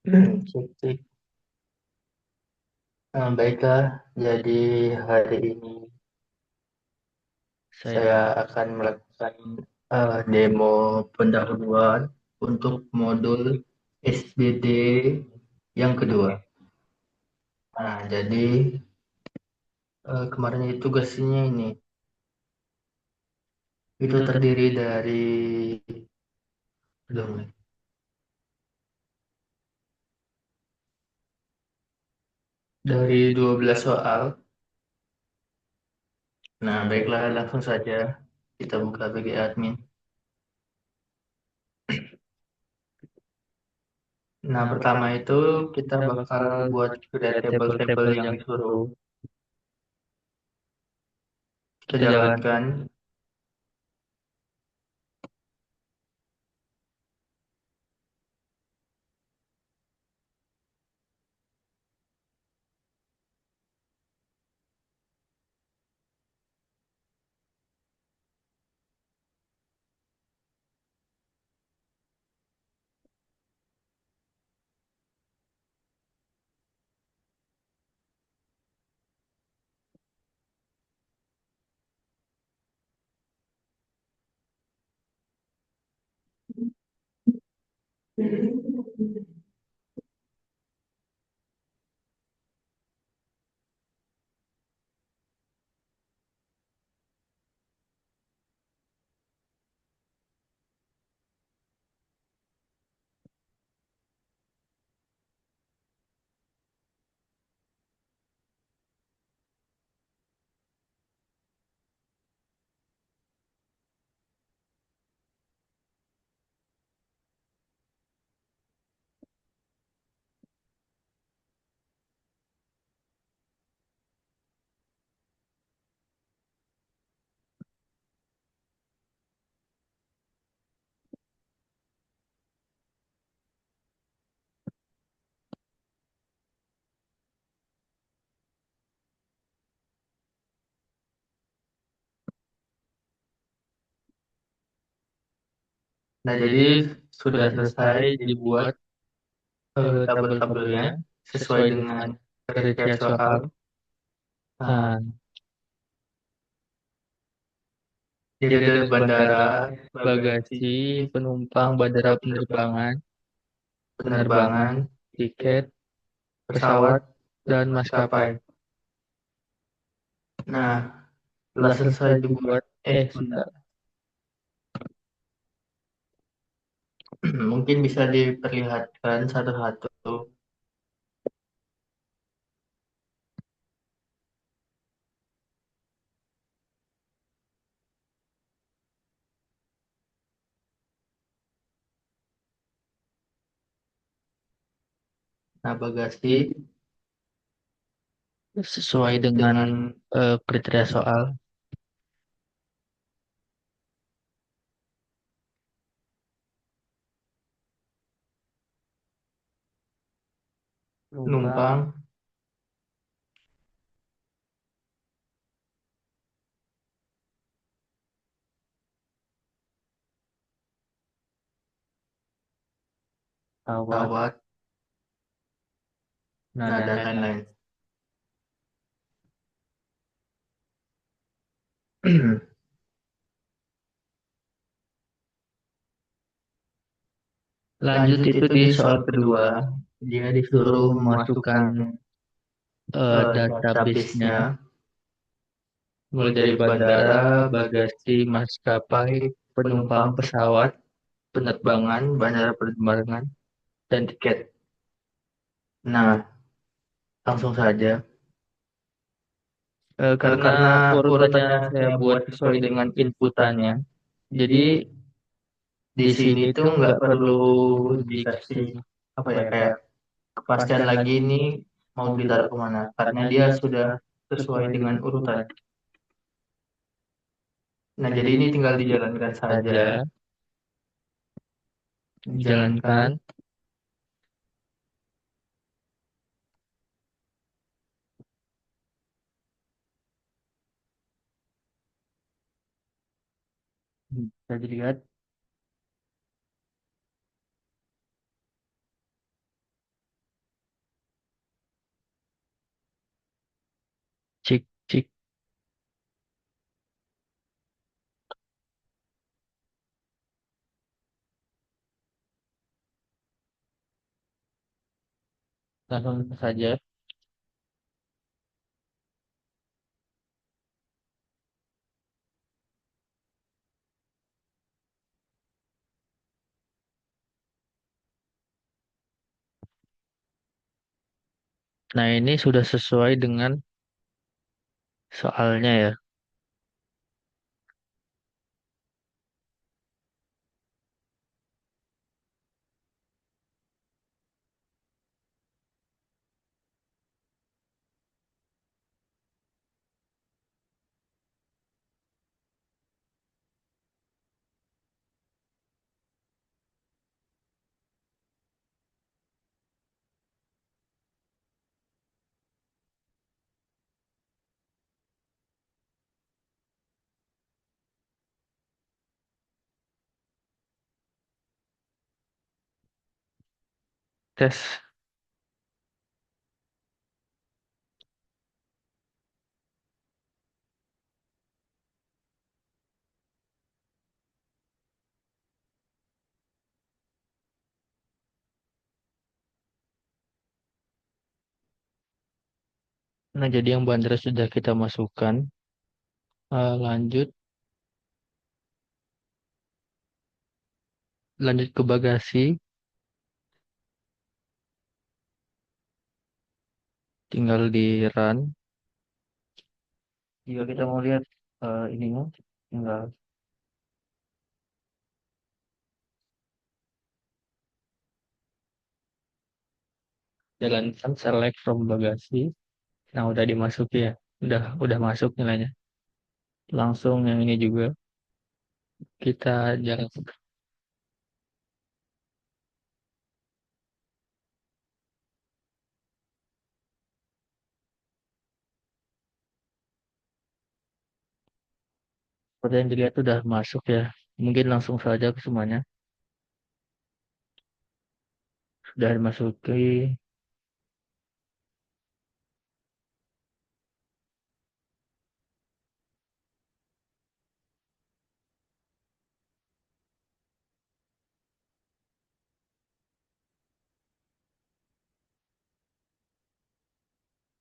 Cek, cek. Baiklah, jadi hari ini Saya saya akan melakukan demo pendahuluan untuk modul SBD yang kedua. Nah, jadi kemarin itu tugasnya ini, itu itu terdiri dari, udah mulai, dari 12 soal. Nah, baiklah, langsung saja kita buka bagi admin. Nah, Nah, pertama pertama itu kita kita bakal bakal buat buat creatable-table table-table yang yang disuruh disuruh kita kita jalankan. jalankan. Nah, jadi sudah selesai dibuat tabel-tabelnya sesuai Sesuai dengan dengan kriteria kriteria soal. soal. Nah, Nah, jadi jadi ada ada bandara, bandara, bagasi, bagasi, penumpang, bandara bandara penerbangan, penerbangan, penerbangan, penerbangan, tiket, pesawat, pesawat, dan dan maskapai. maskapai. Nah, setelah Setelah selesai selesai dibuat, dibuat, bentar. sebentar. Mungkin bisa diperlihatkan satu-satu. Nah, bagasi Sesuai dengan dengan kriteria soal. penumpang, Penumpang, pesawat, pesawat, nah nah dan dan lain-lain. lain-lain. Lanjut Lanjut itu itu di di soal soal kedua, kedua, dia dia disuruh disuruh memasukkan memasukkan database-nya, database-nya, mulai mulai dari dari bandara, bandara, bagasi, bagasi, maskapai, penumpang penumpang pesawat, pesawat, penerbangan, penerbangan, bandara penerbangan, dan tiket. Nah, langsung saja. Karena Karena urutannya urutannya saya saya buat buat sesuai sesuai dengan dengan inputannya, inputannya, jadi jadi di di sini sini tuh tuh nggak nggak perlu perlu dikasih dikasih apa apa ya ya kayak kayak kepastian kepastian lagi lagi ini ini mau mau ditaruh ditaruh kemana kemana, karena karena dia dia sudah sudah sesuai sesuai dengan dengan urutan. urutan. Nah, Nah jadi jadi ini tinggal tinggal dijalankan dijalankan saja. saja, Dijalankan. dijalankan. Bisa dilihat Langsung saja. Nah, ini sudah sesuai dengan soalnya ya. Tes. Nah, jadi yang bandara sudah kita masukkan. Lanjut, lanjut ke bagasi. Tinggal di run. Jika kita mau lihat ininya, tinggal jalankan select from bagasi. Nah, udah dimasuki ya. Udah masuk nilainya. Langsung yang ini juga kita jalan. Seperti yang dilihat udah masuk ya. Mungkin langsung saja ke semuanya. Sudah dimasuki.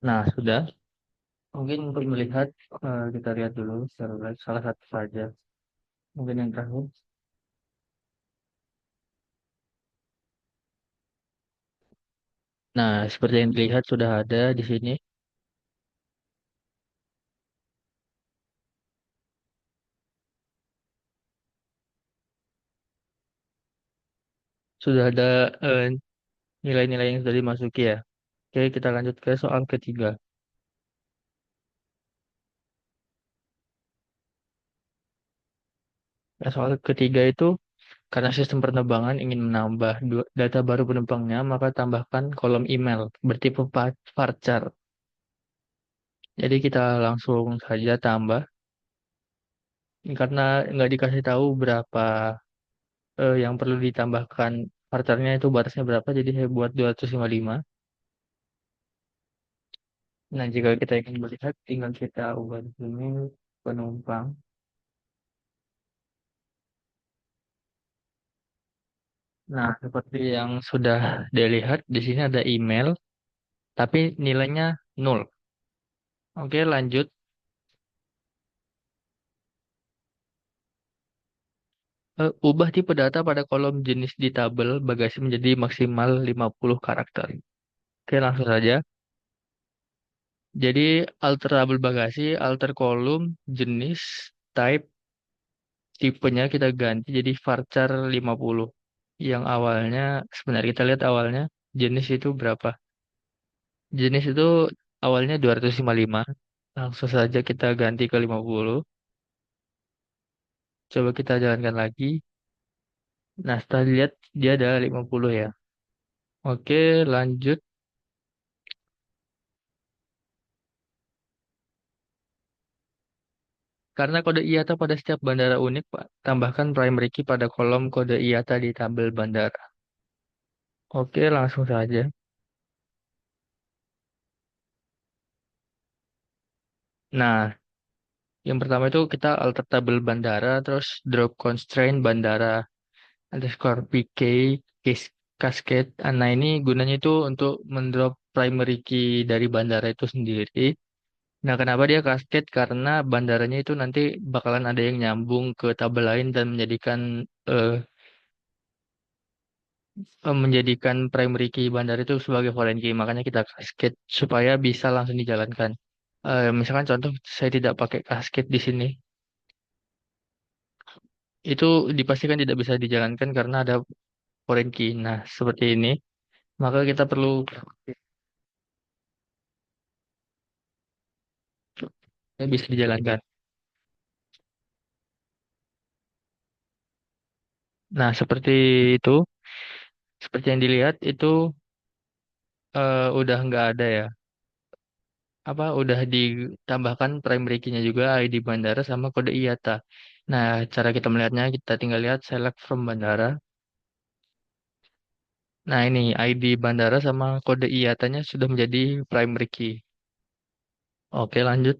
Nah, sudah. Mungkin untuk melihat, kita lihat dulu salah satu saja. Mungkin yang terakhir. Nah, seperti yang dilihat sudah ada di sini. Sudah ada eh, nilai-nilai yang sudah dimasuki ya. Oke, kita lanjut ke soal ketiga. Nah, soal ketiga itu karena sistem penerbangan ingin menambah data baru penumpangnya, maka tambahkan kolom email bertipe varchar. Jadi kita langsung saja tambah. Ini karena nggak dikasih tahu berapa yang perlu ditambahkan varcharnya itu batasnya berapa, jadi saya buat 255. Nah, jika kita ingin melihat, tinggal kita ubah di sini penumpang. Nah, seperti yang sudah dilihat, di sini ada email, tapi nilainya nol. Oke, lanjut. Ubah tipe data pada kolom jenis di tabel bagasi menjadi maksimal 50 karakter. Oke, langsung saja. Jadi, alter tabel bagasi, alter kolom, jenis, type, tipenya kita ganti jadi varchar 50. Yang awalnya, sebenarnya kita lihat awalnya, jenis itu berapa? Jenis itu awalnya 255. Langsung saja kita ganti ke 50. Coba kita jalankan lagi. Nah, setelah dilihat dia ada 50 ya. Oke, lanjut. Karena kode IATA pada setiap bandara unik, Pak, tambahkan primary key pada kolom kode IATA di tabel bandara. Oke, langsung saja. Nah, yang pertama itu kita alter tabel bandara, terus drop constraint bandara underscore PK case. Cascade. Nah, ini gunanya itu untuk mendrop primary key dari bandara itu sendiri. Nah, kenapa dia cascade? Karena bandaranya itu nanti bakalan ada yang nyambung ke tabel lain dan eh, menjadikan primary key bandar itu sebagai foreign key. Makanya kita cascade supaya bisa langsung dijalankan. Misalkan contoh saya tidak pakai cascade di sini, itu dipastikan tidak bisa dijalankan karena ada foreign key. Nah, seperti ini, maka kita perlu bisa dijalankan. Nah, seperti itu, seperti yang dilihat itu udah nggak ada ya. Apa udah ditambahkan primary key-nya juga ID bandara sama kode IATA. Nah, cara kita melihatnya kita tinggal lihat select from bandara. Nah, ini ID bandara sama kode IATA-nya sudah menjadi primary key. Oke, lanjut.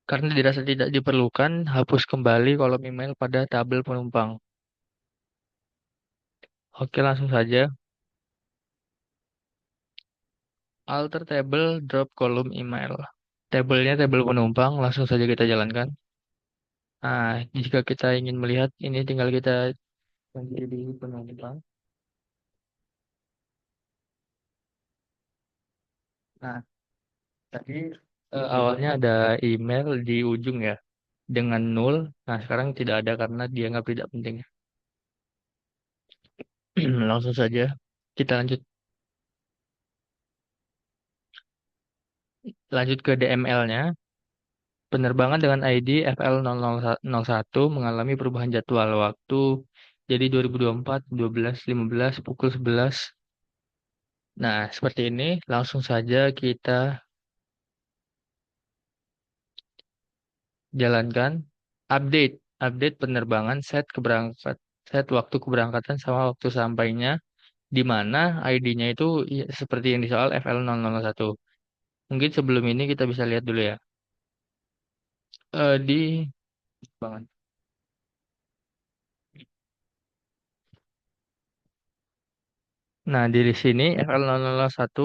Karena dirasa tidak diperlukan, hapus kembali kolom email pada tabel penumpang. Oke, langsung saja. Alter table, drop kolom email. Tabelnya tabel penumpang, langsung saja kita jalankan. Nah, jika kita ingin melihat, ini tinggal kita ganti di penumpang. Nah, tadi awalnya ada email di ujung ya, dengan nol. Nah, sekarang tidak ada karena dianggap tidak penting. Langsung saja kita lanjut lanjut ke DML-nya. Penerbangan dengan ID FL001 mengalami perubahan jadwal waktu. Jadi 2024, 12, 15, pukul 11. Nah, seperti ini. Langsung saja kita jalankan. Update. Update penerbangan, set waktu keberangkatan sama waktu sampainya. Di mana ID-nya itu ya, seperti yang di soal FL001. Mungkin sebelum ini kita bisa lihat dulu ya. Di banget. Nah, di sini FL001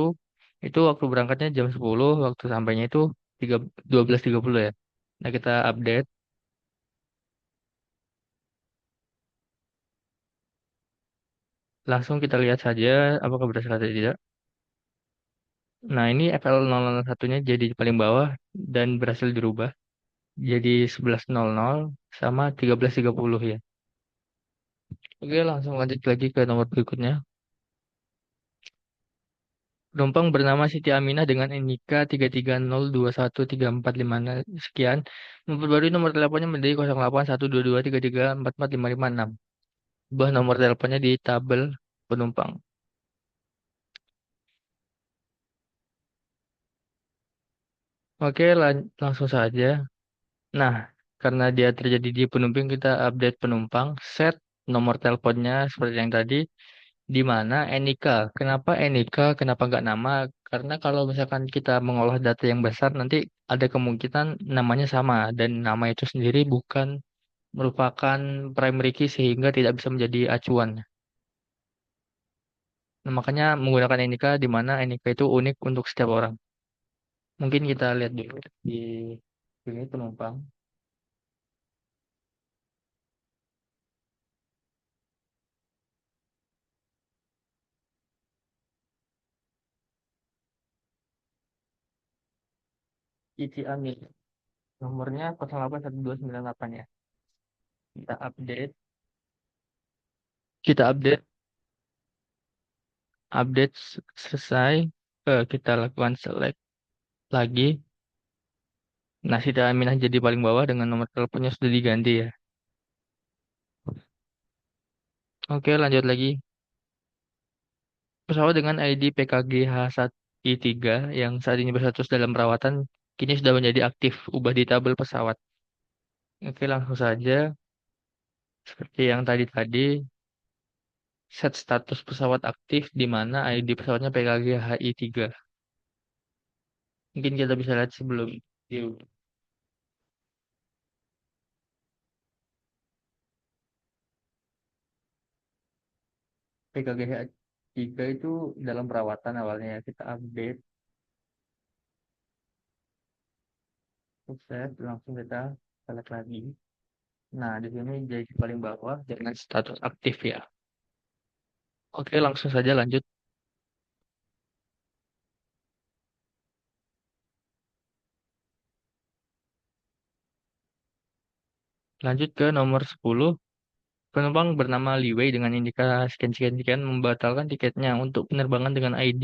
itu waktu berangkatnya jam 10, waktu sampainya itu 12.30 ya. Nah, kita update, langsung kita lihat saja apakah berhasil atau tidak. Nah, ini FL001-nya jadi paling bawah dan berhasil dirubah jadi 11.00 sama 13.30 ya. Oke, langsung lanjut lagi ke nomor berikutnya. Penumpang bernama Siti Aminah dengan NIK 33021345 sekian. Memperbarui nomor teleponnya menjadi 081223344556. Ubah nomor teleponnya di tabel penumpang. Oke, langsung saja. Nah, karena dia terjadi di penumpang, kita update penumpang. Set nomor teleponnya seperti yang tadi. Di mana NIK. Kenapa NIK? Kenapa nggak nama? Karena kalau misalkan kita mengolah data yang besar, nanti ada kemungkinan namanya sama. Dan nama itu sendiri bukan merupakan primary key sehingga tidak bisa menjadi acuan. Nah, makanya menggunakan NIK di mana NIK itu unik untuk setiap orang. Mungkin kita lihat dulu di ini penumpang. Cici Amin. Nomornya 081298 ya. Kita update. Kita update. Selesai. Kita lakukan select lagi. Nah, Siti Aminah jadi paling bawah dengan nomor teleponnya sudah diganti ya. Oke, lanjut lagi. Pesawat dengan ID PKG H1I3 yang saat ini berstatus dalam perawatan kini sudah menjadi aktif. Ubah di tabel pesawat. Oke, langsung saja. Seperti yang tadi-tadi, set status pesawat aktif di mana ID pesawatnya PKG HI3. Mungkin kita bisa lihat sebelum view PKGH 3 itu dalam perawatan awalnya ya. Kita update, sukses, langsung kita select lagi. Nah, di sini jadi paling bawah dengan status aktif ya. Oke, langsung saja lanjut. Lanjut ke nomor 10. Penumpang bernama Liwei dengan indikasi sekian-sekian membatalkan tiketnya untuk penerbangan dengan ID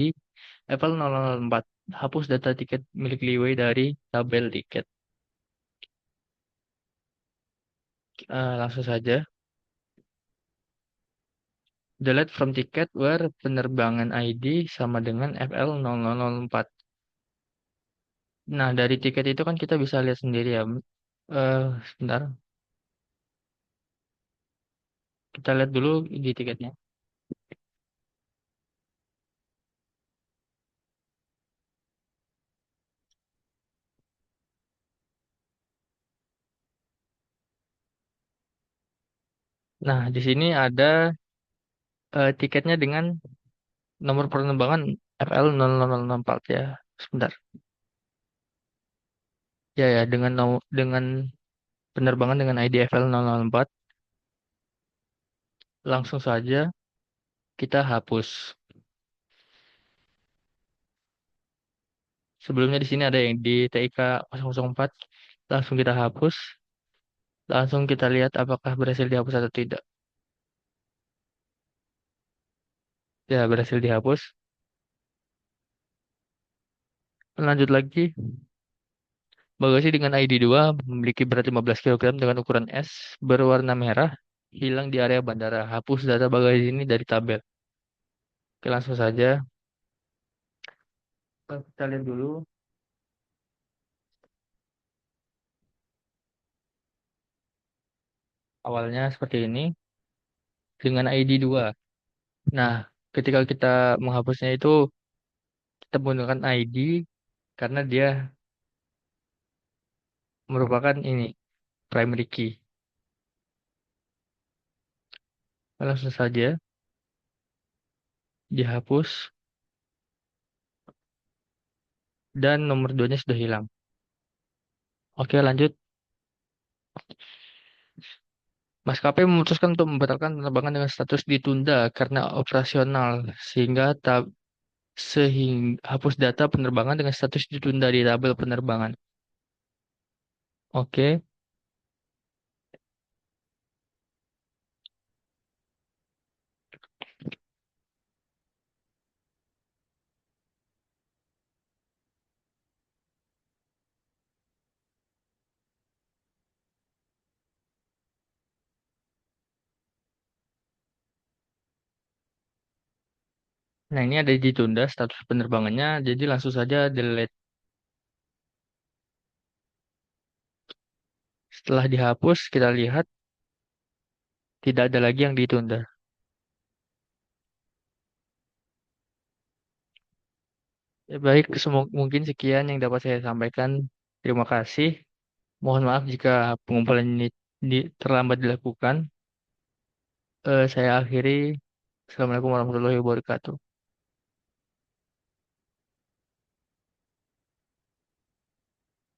FL004. Hapus data tiket milik Liwei dari tabel tiket. Langsung saja. Delete from ticket where penerbangan ID sama dengan FL0004. Nah, dari tiket itu kan kita bisa lihat sendiri ya. Sebentar. Kita lihat dulu di tiketnya. Nah, di sini ada tiketnya dengan nomor penerbangan FL0004 ya. Sebentar. Ya ya, dengan penerbangan dengan ID FL004 langsung saja kita hapus. Sebelumnya di sini ada yang di TIK 004, langsung kita hapus. Langsung kita lihat apakah berhasil dihapus atau tidak. Ya, berhasil dihapus. Lanjut lagi. Bagasi dengan ID 2 memiliki berat 15 kg dengan ukuran S berwarna merah hilang di area bandara. Hapus data bagasi ini dari tabel. Oke, langsung saja. Kita lihat dulu awalnya seperti ini dengan ID 2. Nah, ketika kita menghapusnya itu kita menggunakan ID karena dia merupakan ini primary key. Langsung saja dihapus dan nomor 2-nya sudah hilang. Oke, lanjut. Maskapai memutuskan untuk membatalkan penerbangan dengan status ditunda karena operasional sehingga hapus data penerbangan dengan status ditunda di tabel penerbangan. Oke. Nah, ini ada ditunda status penerbangannya, jadi langsung saja delete. Setelah dihapus, kita lihat tidak ada lagi yang ditunda. Ya, baik, mungkin sekian yang dapat saya sampaikan. Terima kasih. Mohon maaf jika pengumpulan ini terlambat dilakukan. Saya akhiri. Assalamualaikum warahmatullahi wabarakatuh.